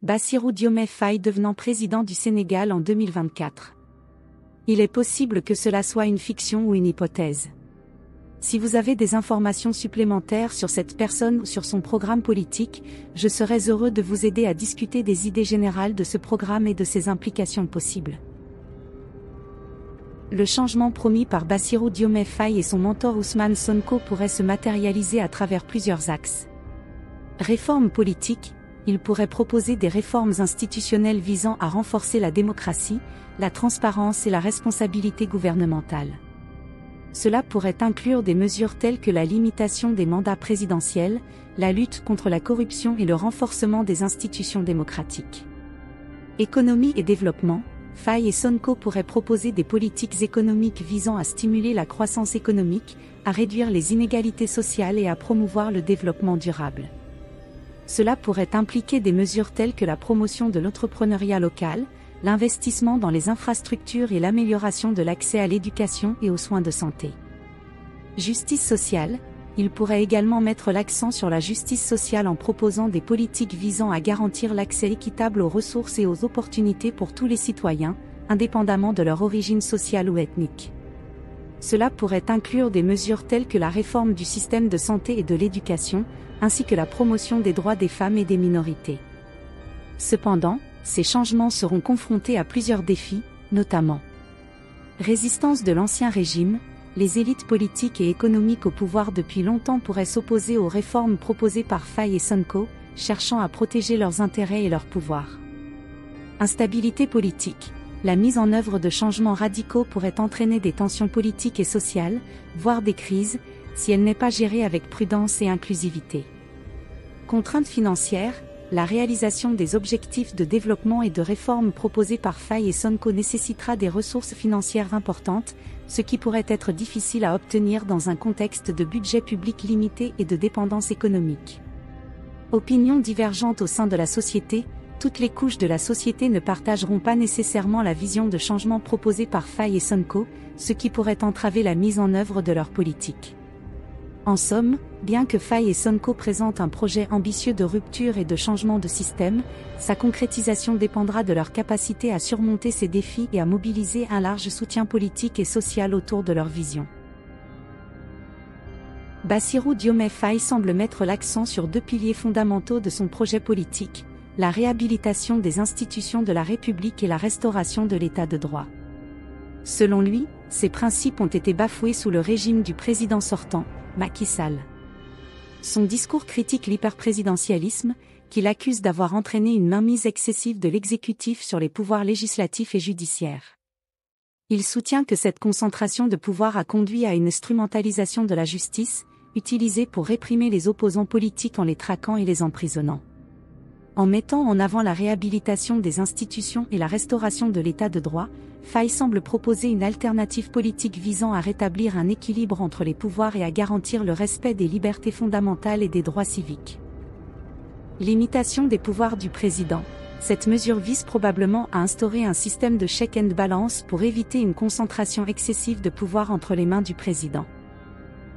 Bassirou Diomaye Faye devenant président du Sénégal en 2024. Il est possible que cela soit une fiction ou une hypothèse. Si vous avez des informations supplémentaires sur cette personne ou sur son programme politique, je serais heureux de vous aider à discuter des idées générales de ce programme et de ses implications possibles. Le changement promis par Bassirou Diomaye Faye et son mentor Ousmane Sonko pourrait se matérialiser à travers plusieurs axes. Réformes politiques. Il pourrait proposer des réformes institutionnelles visant à renforcer la démocratie, la transparence et la responsabilité gouvernementale. Cela pourrait inclure des mesures telles que la limitation des mandats présidentiels, la lutte contre la corruption et le renforcement des institutions démocratiques. Économie et développement. Faye et Sonko pourraient proposer des politiques économiques visant à stimuler la croissance économique, à réduire les inégalités sociales et à promouvoir le développement durable. Cela pourrait impliquer des mesures telles que la promotion de l'entrepreneuriat local, l'investissement dans les infrastructures et l'amélioration de l'accès à l'éducation et aux soins de santé. Justice sociale. Il pourrait également mettre l'accent sur la justice sociale en proposant des politiques visant à garantir l'accès équitable aux ressources et aux opportunités pour tous les citoyens, indépendamment de leur origine sociale ou ethnique. Cela pourrait inclure des mesures telles que la réforme du système de santé et de l'éducation, ainsi que la promotion des droits des femmes et des minorités. Cependant, ces changements seront confrontés à plusieurs défis, notamment résistance de l'ancien régime. Les élites politiques et économiques au pouvoir depuis longtemps pourraient s'opposer aux réformes proposées par Faye et Sonko, cherchant à protéger leurs intérêts et leur pouvoir. Instabilité politique. La mise en œuvre de changements radicaux pourrait entraîner des tensions politiques et sociales, voire des crises, si elle n'est pas gérée avec prudence et inclusivité. Contraintes financières. La réalisation des objectifs de développement et de réforme proposés par Faye et Sonko nécessitera des ressources financières importantes, ce qui pourrait être difficile à obtenir dans un contexte de budget public limité et de dépendance économique. Opinions divergentes au sein de la société. Toutes les couches de la société ne partageront pas nécessairement la vision de changement proposée par Faye et Sonko, ce qui pourrait entraver la mise en œuvre de leur politique. En somme, bien que Faye et Sonko présentent un projet ambitieux de rupture et de changement de système, sa concrétisation dépendra de leur capacité à surmonter ces défis et à mobiliser un large soutien politique et social autour de leur vision. Bassirou Diomaye Faye semble mettre l'accent sur deux piliers fondamentaux de son projet politique, la réhabilitation des institutions de la République et la restauration de l'état de droit. Selon lui, ces principes ont été bafoués sous le régime du président sortant, Macky Sall. Son discours critique l'hyperprésidentialisme, qu'il accuse d'avoir entraîné une mainmise excessive de l'exécutif sur les pouvoirs législatifs et judiciaires. Il soutient que cette concentration de pouvoir a conduit à une instrumentalisation de la justice, utilisée pour réprimer les opposants politiques en les traquant et les emprisonnant. En mettant en avant la réhabilitation des institutions et la restauration de l'état de droit, Faye semble proposer une alternative politique visant à rétablir un équilibre entre les pouvoirs et à garantir le respect des libertés fondamentales et des droits civiques. Limitation des pouvoirs du président. Cette mesure vise probablement à instaurer un système de check and balance pour éviter une concentration excessive de pouvoir entre les mains du président.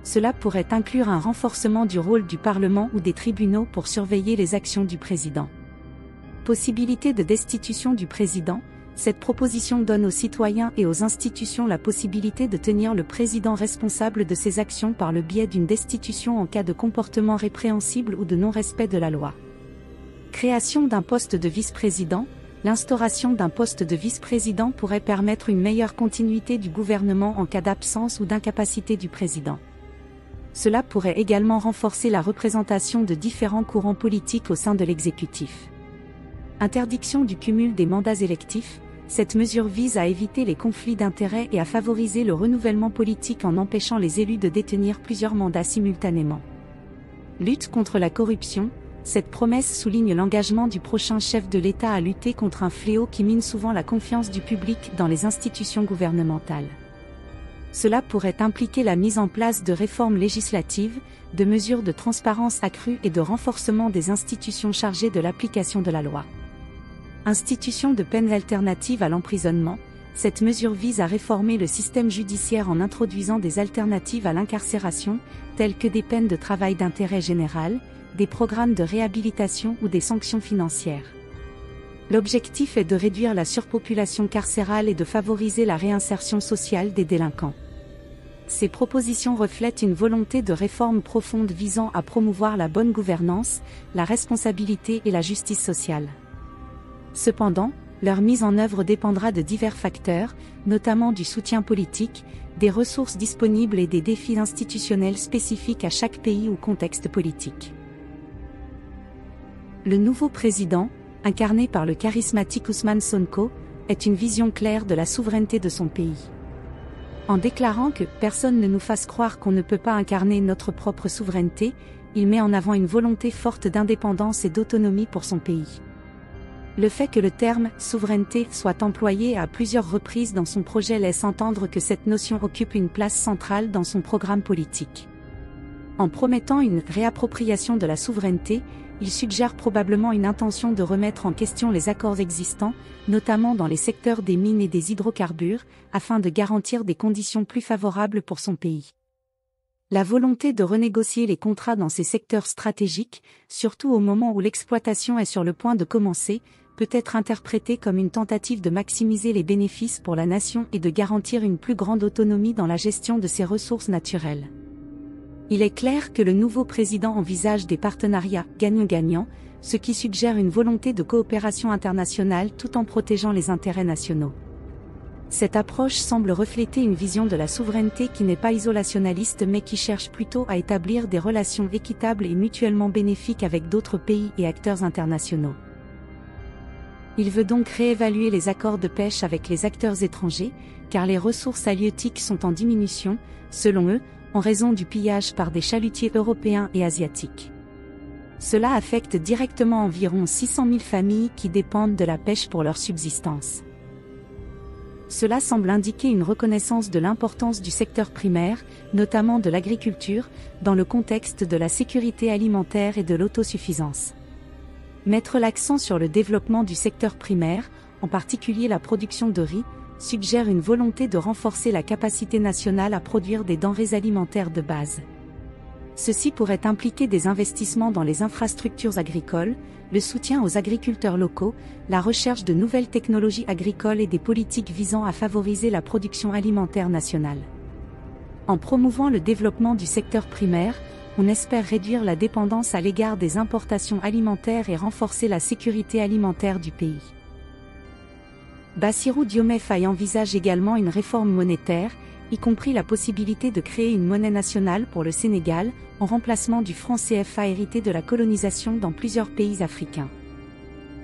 Cela pourrait inclure un renforcement du rôle du Parlement ou des tribunaux pour surveiller les actions du président. Possibilité de destitution du président. Cette proposition donne aux citoyens et aux institutions la possibilité de tenir le président responsable de ses actions par le biais d'une destitution en cas de comportement répréhensible ou de non-respect de la loi. Création d'un poste de vice-président. L'instauration d'un poste de vice-président pourrait permettre une meilleure continuité du gouvernement en cas d'absence ou d'incapacité du président. Cela pourrait également renforcer la représentation de différents courants politiques au sein de l'exécutif. Interdiction du cumul des mandats électifs. Cette mesure vise à éviter les conflits d'intérêts et à favoriser le renouvellement politique en empêchant les élus de détenir plusieurs mandats simultanément. Lutte contre la corruption. Cette promesse souligne l'engagement du prochain chef de l'État à lutter contre un fléau qui mine souvent la confiance du public dans les institutions gouvernementales. Cela pourrait impliquer la mise en place de réformes législatives, de mesures de transparence accrue et de renforcement des institutions chargées de l'application de la loi. Institution de peines alternatives à l'emprisonnement. Cette mesure vise à réformer le système judiciaire en introduisant des alternatives à l'incarcération, telles que des peines de travail d'intérêt général, des programmes de réhabilitation ou des sanctions financières. L'objectif est de réduire la surpopulation carcérale et de favoriser la réinsertion sociale des délinquants. Ces propositions reflètent une volonté de réforme profonde visant à promouvoir la bonne gouvernance, la responsabilité et la justice sociale. Cependant, leur mise en œuvre dépendra de divers facteurs, notamment du soutien politique, des ressources disponibles et des défis institutionnels spécifiques à chaque pays ou contexte politique. Le nouveau président, incarné par le charismatique Ousmane Sonko, est une vision claire de la souveraineté de son pays. En déclarant que « personne ne nous fasse croire qu'on ne peut pas incarner notre propre souveraineté », il met en avant une volonté forte d'indépendance et d'autonomie pour son pays. Le fait que le terme « souveraineté » soit employé à plusieurs reprises dans son projet laisse entendre que cette notion occupe une place centrale dans son programme politique. En promettant une réappropriation de la souveraineté, il suggère probablement une intention de remettre en question les accords existants, notamment dans les secteurs des mines et des hydrocarbures, afin de garantir des conditions plus favorables pour son pays. La volonté de renégocier les contrats dans ces secteurs stratégiques, surtout au moment où l'exploitation est sur le point de commencer, peut être interprétée comme une tentative de maximiser les bénéfices pour la nation et de garantir une plus grande autonomie dans la gestion de ses ressources naturelles. Il est clair que le nouveau président envisage des partenariats gagnant-gagnant, ce qui suggère une volonté de coopération internationale tout en protégeant les intérêts nationaux. Cette approche semble refléter une vision de la souveraineté qui n'est pas isolationnaliste mais qui cherche plutôt à établir des relations équitables et mutuellement bénéfiques avec d'autres pays et acteurs internationaux. Il veut donc réévaluer les accords de pêche avec les acteurs étrangers, car les ressources halieutiques sont en diminution, selon eux, en raison du pillage par des chalutiers européens et asiatiques. Cela affecte directement environ 600 000 familles qui dépendent de la pêche pour leur subsistance. Cela semble indiquer une reconnaissance de l'importance du secteur primaire, notamment de l'agriculture, dans le contexte de la sécurité alimentaire et de l'autosuffisance. Mettre l'accent sur le développement du secteur primaire, en particulier la production de riz, suggère une volonté de renforcer la capacité nationale à produire des denrées alimentaires de base. Ceci pourrait impliquer des investissements dans les infrastructures agricoles, le soutien aux agriculteurs locaux, la recherche de nouvelles technologies agricoles et des politiques visant à favoriser la production alimentaire nationale. En promouvant le développement du secteur primaire, on espère réduire la dépendance à l'égard des importations alimentaires et renforcer la sécurité alimentaire du pays. Bassirou Diomaye Faye envisage également une réforme monétaire, y compris la possibilité de créer une monnaie nationale pour le Sénégal, en remplacement du franc CFA hérité de la colonisation dans plusieurs pays africains.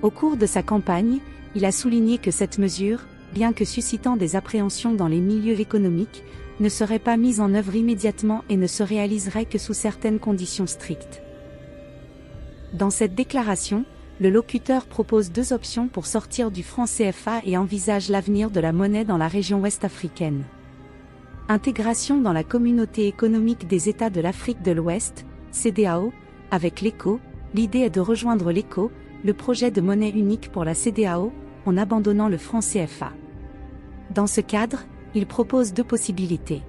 Au cours de sa campagne, il a souligné que cette mesure, bien que suscitant des appréhensions dans les milieux économiques, ne serait pas mise en œuvre immédiatement et ne se réaliserait que sous certaines conditions strictes. Dans cette déclaration, le locuteur propose deux options pour sortir du franc CFA et envisage l'avenir de la monnaie dans la région ouest-africaine. Intégration dans la communauté économique des États de l'Afrique de l'Ouest, CEDEAO, avec l'ECO. L'idée est de rejoindre l'ECO, le projet de monnaie unique pour la CEDEAO, en abandonnant le franc CFA. Dans ce cadre, il propose deux possibilités.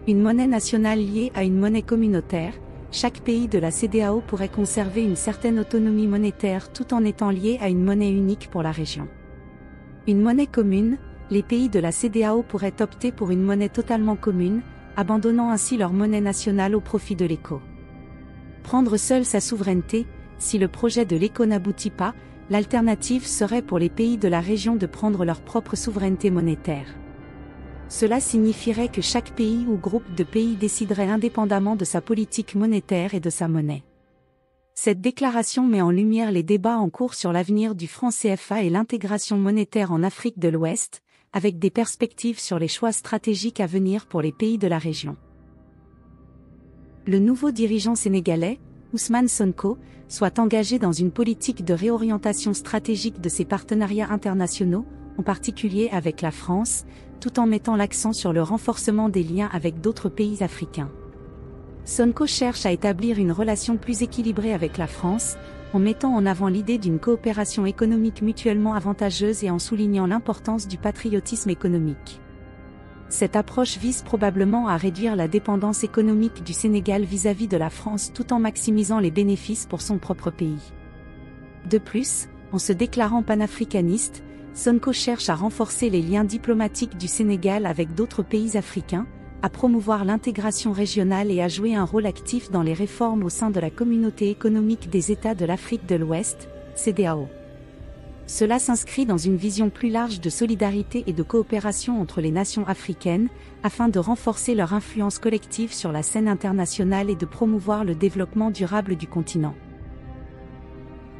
Une monnaie nationale liée à une monnaie communautaire. Chaque pays de la CEDEAO pourrait conserver une certaine autonomie monétaire tout en étant lié à une monnaie unique pour la région. Une monnaie commune, les pays de la CEDEAO pourraient opter pour une monnaie totalement commune, abandonnant ainsi leur monnaie nationale au profit de l'ECO. Prendre seule sa souveraineté, si le projet de l'ECO n'aboutit pas, l'alternative serait pour les pays de la région de prendre leur propre souveraineté monétaire. Cela signifierait que chaque pays ou groupe de pays déciderait indépendamment de sa politique monétaire et de sa monnaie. Cette déclaration met en lumière les débats en cours sur l'avenir du franc CFA et l'intégration monétaire en Afrique de l'Ouest, avec des perspectives sur les choix stratégiques à venir pour les pays de la région. Le nouveau dirigeant sénégalais, Ousmane Sonko, soit engagé dans une politique de réorientation stratégique de ses partenariats internationaux, en particulier avec la France, tout en mettant l'accent sur le renforcement des liens avec d'autres pays africains. Sonko cherche à établir une relation plus équilibrée avec la France, en mettant en avant l'idée d'une coopération économique mutuellement avantageuse et en soulignant l'importance du patriotisme économique. Cette approche vise probablement à réduire la dépendance économique du Sénégal vis-à-vis de la France tout en maximisant les bénéfices pour son propre pays. De plus, En se déclarant panafricaniste, Sonko cherche à renforcer les liens diplomatiques du Sénégal avec d'autres pays africains, à promouvoir l'intégration régionale et à jouer un rôle actif dans les réformes au sein de la Communauté économique des États de l'Afrique de l'Ouest, CEDEAO. Cela s'inscrit dans une vision plus large de solidarité et de coopération entre les nations africaines, afin de renforcer leur influence collective sur la scène internationale et de promouvoir le développement durable du continent.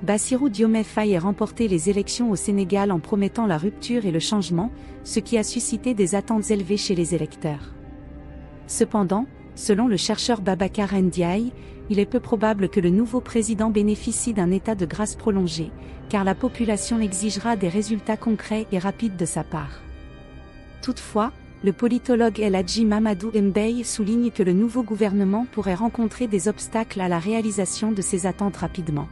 Bassirou Diomaye Faye a remporté les élections au Sénégal en promettant la rupture et le changement, ce qui a suscité des attentes élevées chez les électeurs. Cependant, selon le chercheur Babacar Ndiaye, il est peu probable que le nouveau président bénéficie d'un état de grâce prolongé, car la population exigera des résultats concrets et rapides de sa part. Toutefois, le politologue El Hadji Mamadou Mbaye souligne que le nouveau gouvernement pourrait rencontrer des obstacles à la réalisation de ces attentes rapidement.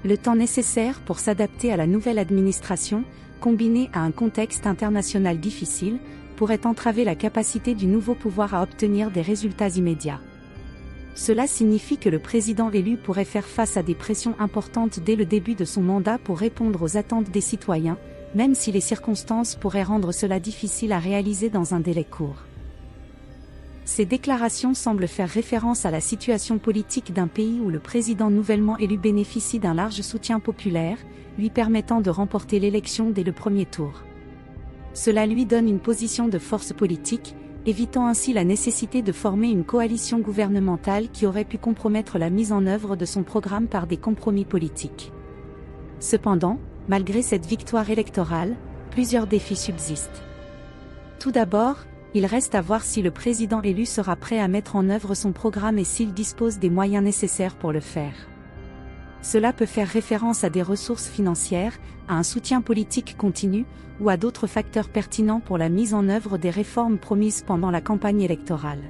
Le temps nécessaire pour s'adapter à la nouvelle administration, combiné à un contexte international difficile, pourrait entraver la capacité du nouveau pouvoir à obtenir des résultats immédiats. Cela signifie que le président élu pourrait faire face à des pressions importantes dès le début de son mandat pour répondre aux attentes des citoyens, même si les circonstances pourraient rendre cela difficile à réaliser dans un délai court. Ces déclarations semblent faire référence à la situation politique d'un pays où le président nouvellement élu bénéficie d'un large soutien populaire, lui permettant de remporter l'élection dès le premier tour. Cela lui donne une position de force politique, évitant ainsi la nécessité de former une coalition gouvernementale qui aurait pu compromettre la mise en œuvre de son programme par des compromis politiques. Cependant, malgré cette victoire électorale, plusieurs défis subsistent. Tout d'abord, il reste à voir si le président élu sera prêt à mettre en œuvre son programme et s'il dispose des moyens nécessaires pour le faire. Cela peut faire référence à des ressources financières, à un soutien politique continu, ou à d'autres facteurs pertinents pour la mise en œuvre des réformes promises pendant la campagne électorale.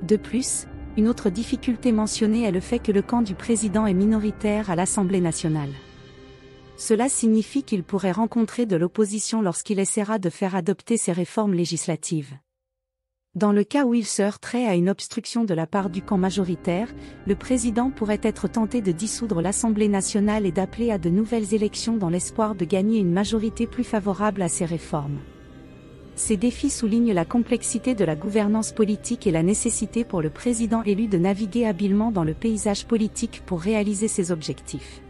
De plus, une autre difficulté mentionnée est le fait que le camp du président est minoritaire à l'Assemblée nationale. Cela signifie qu'il pourrait rencontrer de l'opposition lorsqu'il essaiera de faire adopter ces réformes législatives. Dans le cas où il se heurterait à une obstruction de la part du camp majoritaire, le président pourrait être tenté de dissoudre l'Assemblée nationale et d'appeler à de nouvelles élections dans l'espoir de gagner une majorité plus favorable à ces réformes. Ces défis soulignent la complexité de la gouvernance politique et la nécessité pour le président élu de naviguer habilement dans le paysage politique pour réaliser ses objectifs.